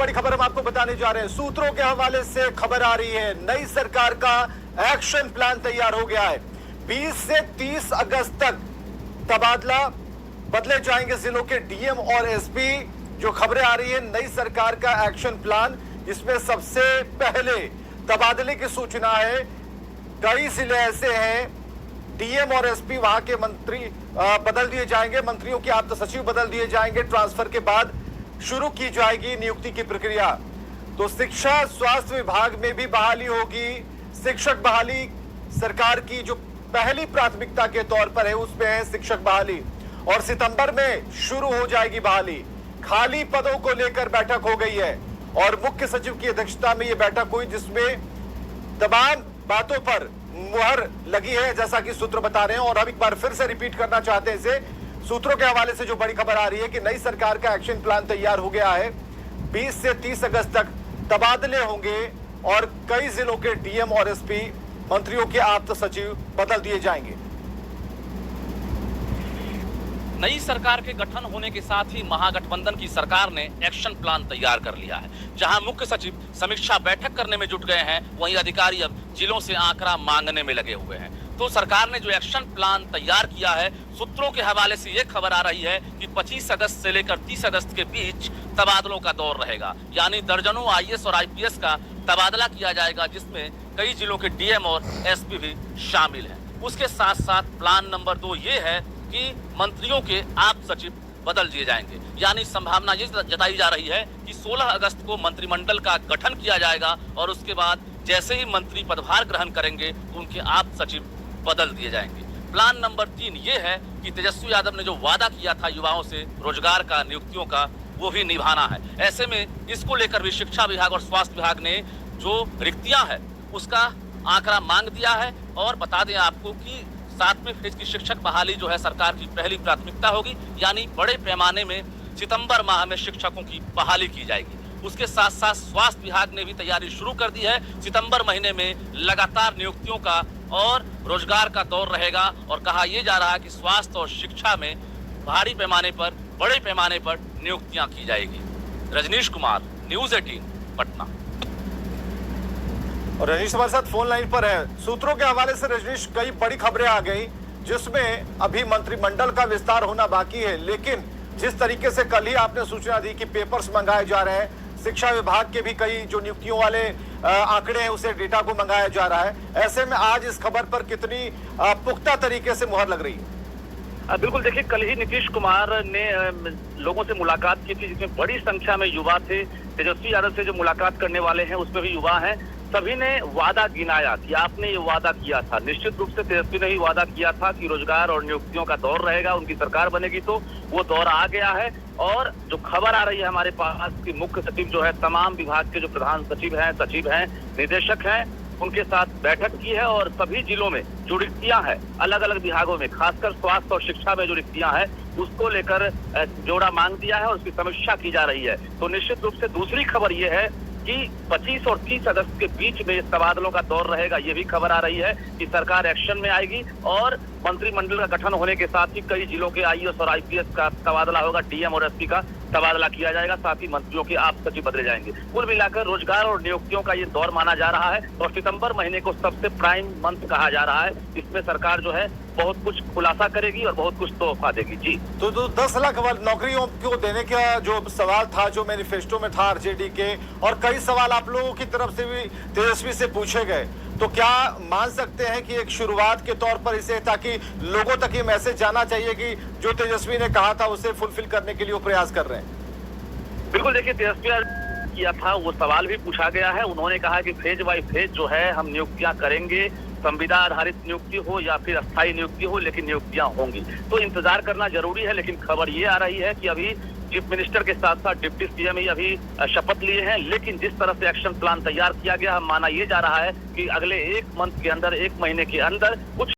बड़ी खबर हम आपको बताने जा रहे हैं। सूत्रों के हवाले से खबर आ रही है, नई सरकार का एक्शन प्लान तैयार हो गया है। 20 से 30 अगस्त तक तबादला बदले जाएंगे जिलों के डीएम और एसपी। जो खबरें आ रही है, नई सरकार का एक्शन प्लान, इसमें सबसे पहले तबादले की सूचना है। कई जिले ऐसे हैं, डीएम और एसपी वहां के मंत्री बदल दिए जाएंगे, मंत्रियों के आप्त सचिव बदल दिए जाएंगे। ट्रांसफर के बाद शुरू की जाएगी नियुक्ति की प्रक्रिया। तो शिक्षा स्वास्थ्य विभाग में भी बहाली होगी। शिक्षक बहाली सरकार की जो पहली प्राथमिकता के तौर पर है, उसमें है शिक्षक बहाली, और सितंबर में शुरू हो जाएगी बहाली। खाली पदों को लेकर बैठक हो गई है और मुख्य सचिव की अध्यक्षता में यह बैठक हुई, जिसमें तमाम बातों पर मुहर लगी है, जैसा कि सूत्र बता रहे हैं। और अब एक बार फिर से रिपीट करना चाहते हैं इसे, सूत्रों के हवाले से जो बड़ी खबर आ रही है कि नई सरकार का एक्शन प्लान तैयार हो गया है। 20 से 30 अगस्त तक तबादले होंगे और कई जिलों के डीएम और एसपी, मंत्रियों के आप्त सचिव बदल दिए जाएंगे। नई सरकार के गठन होने के साथ ही महागठबंधन की सरकार ने एक्शन प्लान तैयार कर लिया है। जहां मुख्य सचिव समीक्षा बैठक करने में जुट गए हैं, वहीं अधिकारी अब जिलों से आंकड़ा मांगने में लगे हुए हैं। तो सरकार ने जो एक्शन प्लान तैयार किया है, सूत्रों के हवाले से ये खबर आ रही है कि 25 अगस्त से लेकर 30 अगस्त के बीच तबादलों का दौर रहेगा। यानी दर्जनों आईएएस और आईपीएस का तबादला किया जाएगा, जिसमें कई जिलों के डीएम और एसपी भी शामिल हैं। उसके साथ साथ प्लान नंबर 2 ये है कि मंत्रियों के आप्त सचिव बदल दिए जाएंगे। यानी संभावना ये जताई जा रही है कि 16 अगस्त को मंत्रिमंडल का गठन किया जाएगा और उसके बाद जैसे ही मंत्री पदभार ग्रहण करेंगे, उनके आप्त सचिव बदल दिए जाएंगे। प्लान नंबर 3 ये है कि तेजस्वी यादव ने जो वादा किया था युवाओं से रोजगार का, नियुक्तियों का, वो भी निभाना है। ऐसे में इसको लेकर भी शिक्षा विभाग और स्वास्थ्य विभाग ने जो रिक्तियां है उसका आंकड़ा मांग दिया है। और बता दें आपको कि 7वें फेज की शिक्षक बहाली जो है सरकार की पहली प्राथमिकता होगी। यानी बड़े पैमाने में सितंबर माह में शिक्षकों की बहाली की जाएगी। उसके साथ साथ स्वास्थ्य विभाग ने भी तैयारी शुरू कर दी है। सितंबर महीने में लगातार नियुक्तियों का और रोजगार का दौर रहेगा और कहा यह जा रहा है कि स्वास्थ्य और शिक्षा में भारी पैमाने पर, बड़े पैमाने पर नियुक्तियां की जाएगी। रजनीश कुमार, न्यूज़ 18, पटना। और रजनीश हमारे साथ फोन लाइन पर है। सूत्रों के हवाले से रजनीश, कई बड़ी खबरें आ गई, जिसमें अभी मंत्रिमंडल का विस्तार होना बाकी है, लेकिन जिस तरीके से कल ही आपने सूचना दी कि पेपर्स मंगाए जा रहे हैं, शिक्षा विभाग के भी कई जो नियुक्तियों वाले आंकड़े हैं, उसे डेटा को मंगाया जा रहा है। ऐसे में आज इस खबर पर कितनी पुख्ता तरीके से मुहर लग रही है? बिल्कुल, देखिए, कल ही नीतीश कुमार ने लोगों से मुलाकात की थी, जिसमें बड़ी संख्या में युवा थे। तेजस्वी यादव से जो मुलाकात करने वाले हैं उसमें भी युवा हैं। सभी ने वादा गिनाया कि आपने ये वादा किया था। निश्चित रूप से तेजस्वी ने ही वादा किया था कि रोजगार और नियुक्तियों का दौर रहेगा, उनकी सरकार बनेगी, तो वो दौर आ गया है। और जो खबर आ रही है हमारे पास कि मुख्य सचिव जो है तमाम विभाग के जो प्रधान सचिव हैं, निदेशक हैं, उनके साथ बैठक की है और सभी जिलों में जो रिक्तियां हैं, अलग अलग विभागों में, खासकर स्वास्थ्य और शिक्षा में जो रिक्तियां हैं, उसको लेकर जोड़ा मांग दिया है और उसकी समीक्षा की जा रही है। तो निश्चित रूप से दूसरी खबर ये है कि 25 और 30 अगस्त के बीच में तबादलों का दौर रहेगा। ये भी खबर आ रही है कि सरकार एक्शन में आएगी और मंत्रिमंडल का गठन होने के साथ ही कई जिलों के आईएएस और आईपीएस का तबादला होगा, डीएम और एसपी का तबादला किया जाएगा, साथ ही मंत्रियों के आप्त सचिव बदले जाएंगे। कुल मिलाकर रोजगार और नियुक्तियों का ये दौर माना जा रहा है और सितंबर महीने को सबसे प्राइम मंथ कहा जा रहा है। इसमें सरकार जो है बहुत कुछ खुलासा करेगी और बहुत कुछ तोहफा देगी। जी, तो 10 लाख नौकरियों को देने का जो सवाल था, जो मैनिफेस्टो में था आरजेडी के, और कई सवाल आप लोगों की तरफ से भी तेजस्वी से पूछे गए, तो क्या मान सकते हैं कि एक शुरुआत के तौर पर इसे, ताकि लोगों तक ये मैसेज जाना चाहिए कि जो तेजस्वी ने कहा था उसे फुलफिल करने के लिए वो प्रयास कर रहे हैं? बिल्कुल, देखिए, तेजस्वी किया था वो सवाल भी पूछा गया है। उन्होंने कहा कि फेज बाय फेज जो है हम नियुक्तियां करेंगे, संविदा आधारित नियुक्ति हो या फिर अस्थायी नियुक्ति हो, लेकिन नियुक्तियां होंगी। तो इंतजार करना जरूरी है। लेकिन खबर ये आ रही है कि अभी चीफ मिनिस्टर के साथ साथ डिप्टी सीएम ही अभी शपथ लिए हैं, लेकिन जिस तरह से एक्शन प्लान तैयार किया गया, माना ये जा रहा है कि अगले 1 मंथ के अंदर, 1 महीने के अंदर कुछ